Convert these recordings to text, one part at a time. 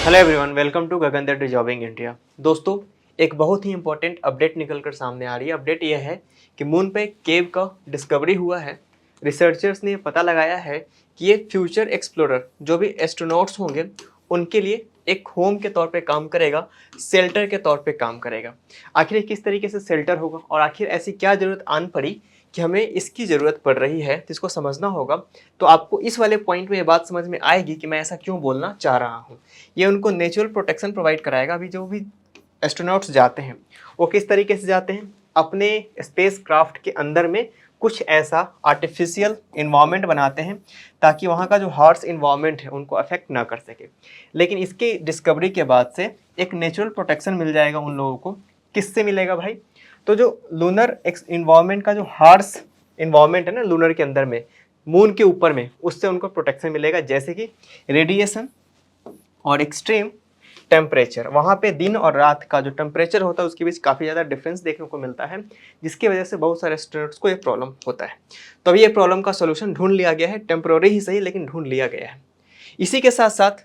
Hello everyone, welcome to Gagandatt jobbing India. दोस्तों, एक बहुत ही इंपॉर्टेंट अपडेट निकल कर सामने आ रही है। अपडेट यह है कि मून पे केव का डिस्कवरी हुआ है। रिसर्चर्स ने पता लगाया है कि ये फ्यूचर एक्सप्लोरर जो भी एस्ट्रोनॉट्स होंगे उनके लिए एक होम के तौर पे काम करेगा, शेल्टर के तौर पे काम करेगा। आखिर ये किस तरीके से शेल्टर होगा और आखिर ऐसी क्या ज़रूरत आन पड़ी कि हमें इसकी ज़रूरत पड़ रही है, तो इसको समझना होगा। तो आपको इस वाले पॉइंट में ये बात समझ में आएगी कि मैं ऐसा क्यों बोलना चाह रहा हूँ। ये उनको नेचुरल प्रोटेक्शन प्रोवाइड कराएगा। अभी जो भी एस्ट्रोनॉट्स जाते हैं वो किस तरीके से जाते हैं, अपने स्पेस क्राफ्ट के अंदर में कुछ ऐसा आर्टिफिशियल इन्वायरमेंट बनाते हैं ताकि वहाँ का जो हार्श इन्वायरमेंट है उनको अफेक्ट ना कर सके। लेकिन इसके डिस्कवरी के बाद से एक नेचुरल प्रोटेक्शन मिल जाएगा उन लोगों को। किससे मिलेगा भाई? तो जो लूनर इन्वायरमेंट का जो हार्श इन्वायरमेंट है ना लूनर के अंदर में, मून के ऊपर में, उससे उनको प्रोटेक्शन मिलेगा। जैसे कि रेडिएशन और एक्सट्रीम टेम्परेचर, वहाँ पे दिन और रात का जो टेम्परेचर होता है उसके बीच काफ़ी ज़्यादा डिफरेंस देखने को मिलता है, जिसकी वजह से बहुत सारे स्टूडेंट्स को ये प्रॉब्लम होता है। तो अभी ये प्रॉब्लम का सोल्यूशन ढूंढ लिया गया है, टेम्प्रोरी ही सही लेकिन ढूंढ लिया गया है। इसी के साथ साथ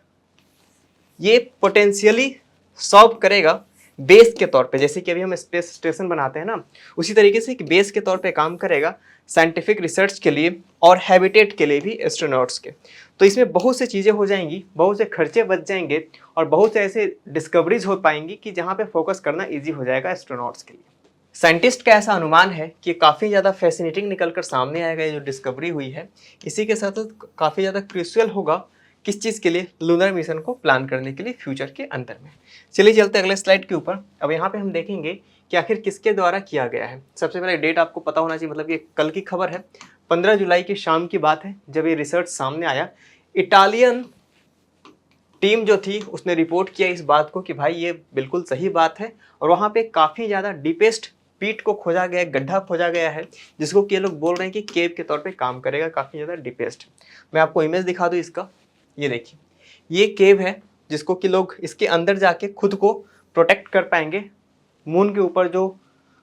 ये पोटेंशियली सॉल्व करेगा बेस के तौर पे। जैसे कि अभी हम स्पेस स्टेशन बनाते हैं ना, उसी तरीके से एक बेस के तौर पे काम करेगा साइंटिफिक रिसर्च के लिए और हैबिटेट के लिए भी एस्ट्रोनॉट्स के। तो इसमें बहुत सी चीज़ें हो जाएंगी, बहुत से खर्चे बच जाएंगे और बहुत से ऐसे डिस्कवरीज हो पाएंगी कि जहाँ पे फोकस करना ईजी हो जाएगा एस्ट्रोनॉट्स के लिए। साइंटिस्ट का ऐसा अनुमान है कि काफ़ी ज़्यादा फैसिनेटिंग निकल कर सामने आएगा ये जो डिस्कवरी हुई है। इसी के साथ साथ काफ़ी ज़्यादा क्रूशियल होगा किस चीज़ के लिए, लूनर मिशन को प्लान करने के लिए फ्यूचर के अंदर में। चलिए चलते अगले स्लाइड के ऊपर। अब यहाँ पे हम देखेंगे कि आखिर किसके द्वारा किया गया है। सबसे पहले डेट आपको पता होना चाहिए, मतलब ये कल की खबर है, 15 जुलाई की शाम की बात है जब ये रिसर्च सामने आया। इटालियन टीम जो थी उसने रिपोर्ट किया इस बात को कि भाई ये बिल्कुल सही बात है और वहाँ पे काफ़ी ज़्यादा डीपेस्ट पीट को खोजा गया, गड्ढा खोजा गया है, जिसको कि ये लोग बोल रहे हैं कि केव के तौर पे काम करेगा, काफ़ी ज़्यादा डीपेस्ट। मैं आपको इमेज दिखा दूँ इसका, ये देखिए, ये केव है जिसको कि लोग इसके अंदर जाके खुद को प्रोटेक्ट कर पाएंगे। मून के ऊपर जो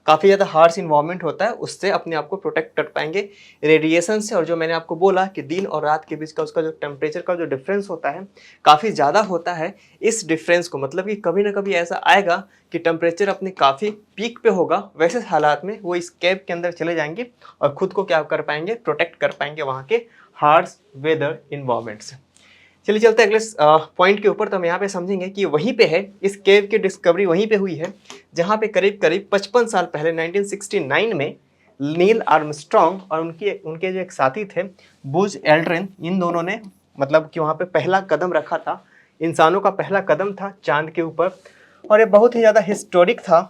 काफ़ी ज़्यादा हार्श इन्वायरमेंट होता है उससे अपने आप को प्रोटेक्ट कर पाएंगे रेडिएशन से। और जो मैंने आपको बोला कि दिन और रात के बीच का उसका जो टेम्परेचर का जो डिफरेंस होता है काफ़ी ज़्यादा होता है। इस डिफरेंस को मतलब कि कभी ना कभी ऐसा आएगा कि टेम्परेचर अपने काफ़ी पीक पे होगा, वैसे हालात में वो इस कैब के अंदर चले जाएंगे और खुद को क्या कर पाएंगे, प्रोटेक्ट कर पाएंगे वहाँ के हार्श वेदर इन्वायरमेंट से। चलिए चलते हैं अगले पॉइंट के ऊपर। तो हम यहाँ पे समझेंगे कि वहीं पे है, इस केव की डिस्कवरी वहीं पे हुई है जहाँ पे करीब करीब 55 साल पहले 1969 में नील आर्मस्ट्रॉन्ग और उनके जो एक साथी थे बुज एल्ड्रिन, इन दोनों ने मतलब कि वहाँ पे पहला कदम रखा था। इंसानों का पहला कदम था चांद के ऊपर और ये बहुत ही ज़्यादा हिस्टोरिक था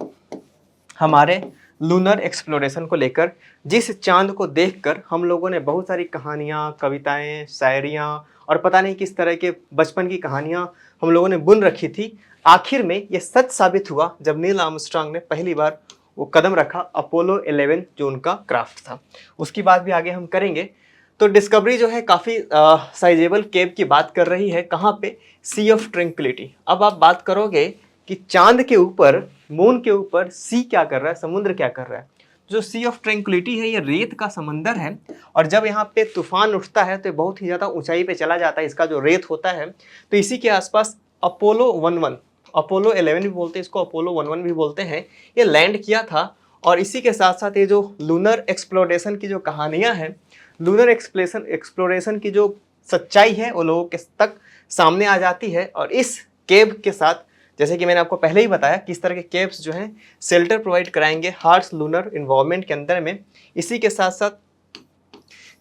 हमारे लूनर एक्सप्लोरेशन को लेकर। जिस चांद को देखकर हम लोगों ने बहुत सारी कहानियाँ, कविताएं, शायरियाँ और पता नहीं किस तरह के बचपन की कहानियाँ हम लोगों ने बुन रखी थी, आखिर में ये सच साबित हुआ जब नील आर्मस्ट्रॉन्ग ने पहली बार वो कदम रखा अपोलो 11 जो उनका क्राफ्ट था। उसकी बात भी आगे हम करेंगे। तो डिस्कवरी जो है काफ़ी साइजेबल केव की बात कर रही है। कहाँ पे? सी ऑफ ट्रैंक्विलिटी। अब आप बात करोगे कि चांद के ऊपर, मून के ऊपर सी क्या कर रहा है, समुद्र क्या कर रहा है। जो सी ऑफ ट्रैंक्विलिटी है ये रेत का समंदर है और जब यहाँ पे तूफान उठता है तो बहुत ही ज़्यादा ऊंचाई पे चला जाता है, इसका जो रेत होता है। तो इसी के आसपास अपोलो 11, अपोलो 11 भी बोलते हैं इसको, अपोलो 11 भी बोलते हैं, ये लैंड किया था। और इसी के साथ साथ ये जो लूनर एक्सप्लोरेशन की जो कहानियाँ हैं, लूनर एक्सप्लोरेशन की जो सच्चाई है वो लोगों के तक सामने आ जाती है। और इस केव के साथ, जैसे कि मैंने आपको पहले ही बताया, किस तरह के केव्स जो हैं शेल्टर प्रोवाइड कराएंगे हार्श लूनर इन्वायरमेंट के अंदर में। इसी के साथ साथ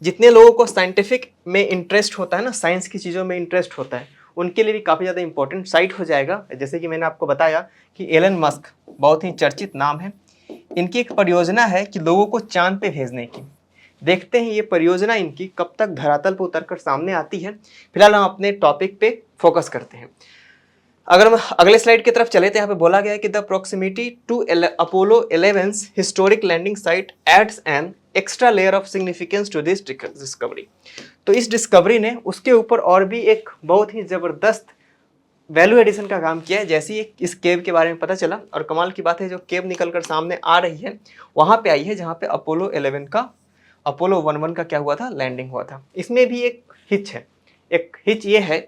जितने लोगों को साइंटिफिक में इंटरेस्ट होता है ना, साइंस की चीज़ों में इंटरेस्ट होता है, उनके लिए भी काफ़ी ज़्यादा इंपॉर्टेंट साइट हो जाएगा। जैसे कि मैंने आपको बताया कि एलन मस्क बहुत ही चर्चित नाम है, इनकी एक परियोजना है कि लोगों को चांद पे भेजने की। देखते हैं ये परियोजना इनकी कब तक धरातल पर उतरकर सामने आती है। फिलहाल हम अपने टॉपिक पे फोकस करते हैं। अगर हम अगले स्लाइड की तरफ चले तो यहाँ पे बोला गया है कि the proximity to Apollo 11 historic landing site adds an extra layer of significance to this discovery. तो इस डिस्कवरी ने उसके ऊपर और भी एक बहुत ही ज़बरदस्त वैल्यू एडिशन का काम किया है। जैसे ही इस केव के बारे में पता चला, और कमाल की बात है जो केव निकल कर सामने आ रही है वहाँ पे आई है जहाँ पे अपोलो 11 का, अपोलो 11 का क्या हुआ था, लैंडिंग हुआ था। इसमें भी एक हिच है। एक हिच ये है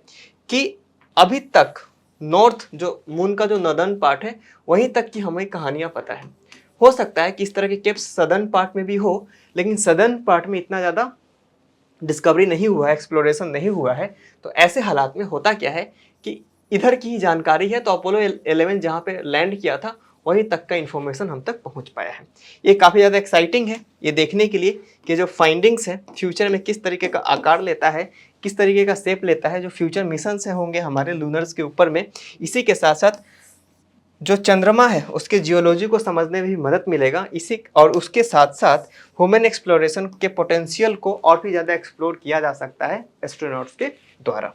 कि अभी तक नॉर्थ जो मून का जो नॉर्दर्न पार्ट है वहीं तक की हमें कहानियाँ पता है। हो सकता है कि इस तरह के केव्स सदर्न पार्ट में भी हो, लेकिन सदर्न पार्ट में इतना ज़्यादा डिस्कवरी नहीं हुआ है, एक्सप्लोरेशन नहीं हुआ है। तो ऐसे हालात में होता क्या है कि इधर की ही जानकारी है, तो अपोलो 11 जहाँ पे लैंड किया था वहीं तक का इन्फॉर्मेशन हम तक पहुँच पाया है। ये काफ़ी ज़्यादा एक्साइटिंग है ये देखने के लिए कि जो फाइंडिंग्स है फ्यूचर में किस तरीके का आकार लेता है, किस तरीके का शेप लेता है, जो फ्यूचर मिशंस होंगे हमारे लूनर्स के ऊपर में। इसी के साथ साथ जो चंद्रमा है उसके जियोलॉजी को समझने में भी मदद मिलेगा। इसी और उसके साथ साथ ह्यूमन एक्सप्लोरेशन के पोटेंशियल को और भी ज़्यादा एक्सप्लोर किया जा सकता है एस्ट्रोनॉट्स के द्वारा।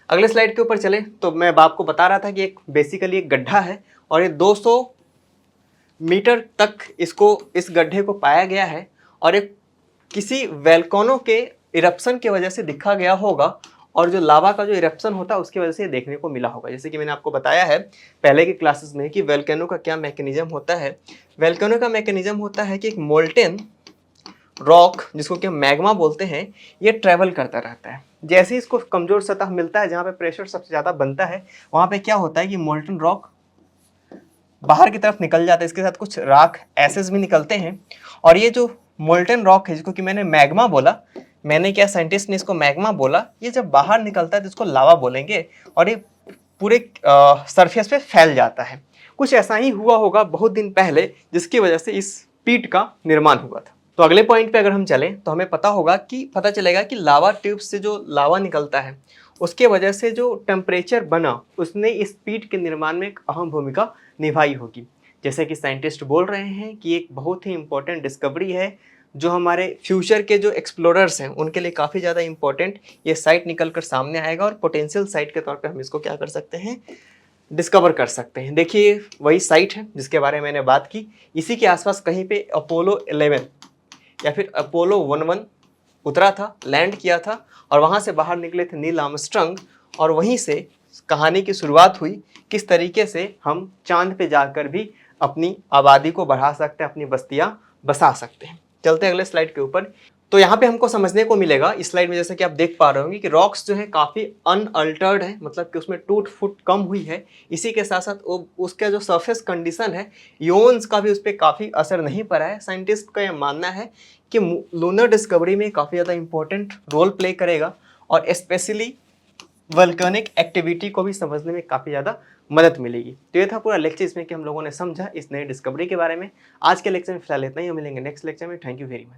अगले स्लाइड के ऊपर चले तो मैं आपको बता रहा था कि एक बेसिकली एक गड्ढा है और ये 200 मीटर तक इस गड्ढे को पाया गया है और एक किसी वैल्कानो के इरप्शन की वजह से दिखा गया होगा और जो लावा का जो इरप्शन होता है उसकी वजह से देखने को मिला होगा। जैसे कि मैंने आपको बताया है पहले की क्लासेस में कि वैल्कानो का क्या मैकेनिज्म होता है। वैल्कानो का मैकेनिज्म होता है कि एक मोल्टेन रॉक जिसको कि हम मैग्मा बोलते हैं ये ट्रैवल करता रहता है। जैसे ही इसको कमजोर सतह मिलता है जहाँ पे प्रेशर सबसे ज़्यादा बनता है वहाँ पे क्या होता है कि मोल्टन रॉक बाहर की तरफ निकल जाता है, इसके साथ कुछ राख एसेस भी निकलते हैं। और ये जो मोल्टन रॉक है जिसको कि मैंने मैग्मा बोला, मैंने क्या साइंटिस्ट ने इसको मैग्मा बोला, ये जब बाहर निकलता है तो इसको लावा बोलेंगे और ये पूरे सरफेस पे फैल जाता है। कुछ ऐसा ही हुआ होगा बहुत दिन पहले जिसकी वजह से इस पीट का निर्माण हुआ था। तो अगले पॉइंट पे अगर हम चलें तो हमें पता चलेगा कि लावा ट्यूब से जो लावा निकलता है उसके वजह से जो टेम्परेचर बना उसने इस पीट के निर्माण में एक अहम भूमिका निभाई होगी। जैसे कि साइंटिस्ट बोल रहे हैं कि एक बहुत ही इंपॉर्टेंट डिस्कवरी है जो हमारे फ्यूचर के जो एक्सप्लोरर्स हैं उनके लिए काफ़ी ज़्यादा इंपॉर्टेंट ये साइट निकल कर सामने आएगा और पोटेंशियल साइट के तौर पे हम इसको क्या कर सकते हैं, डिस्कवर कर सकते हैं। देखिए वही साइट है जिसके बारे में मैंने बात की। इसी के आसपास कहीं पे अपोलो 11 या फिर अपोलो 11 उतरा था, लैंड किया था और वहाँ से बाहर निकले थे नील आर्मस्ट्रांग और वहीं से कहानी की शुरुआत हुई किस तरीके से हम चांद पे जाकर भी अपनी आबादी को बढ़ा सकते हैं, अपनी बस्तियाँ बसा सकते हैं। चलते हैं अगले स्लाइड के ऊपर। तो यहाँ पे हमको समझने को मिलेगा इस स्लाइड में जैसे कि आप देख पा रहे होंगे कि रॉक्स जो है काफ़ी अनअल्टर्ड है, मतलब कि उसमें टूट फूट कम हुई है। इसी के साथ साथ उसका जो सरफेस कंडीशन है इओन्स का भी उस पर काफ़ी असर नहीं पड़ा है। साइंटिस्ट का यह मानना है कि लूनर डिस्कवरी में काफ़ी ज़्यादा इंपॉर्टेंट रोल प्ले करेगा और स्पेशली वल्केनिक एक्टिविटी को भी समझने में काफ़ी ज़्यादा मदद मिलेगी। तो ये था पूरा लेक्चर इसमें कि हम लोगों ने समझा इस नई डिस्कवरी के बारे में। आज के लेक्चर में फिलहाल इतना ही, हम मिलेंगे नेक्स्ट लेक्चर में। Thank you very much.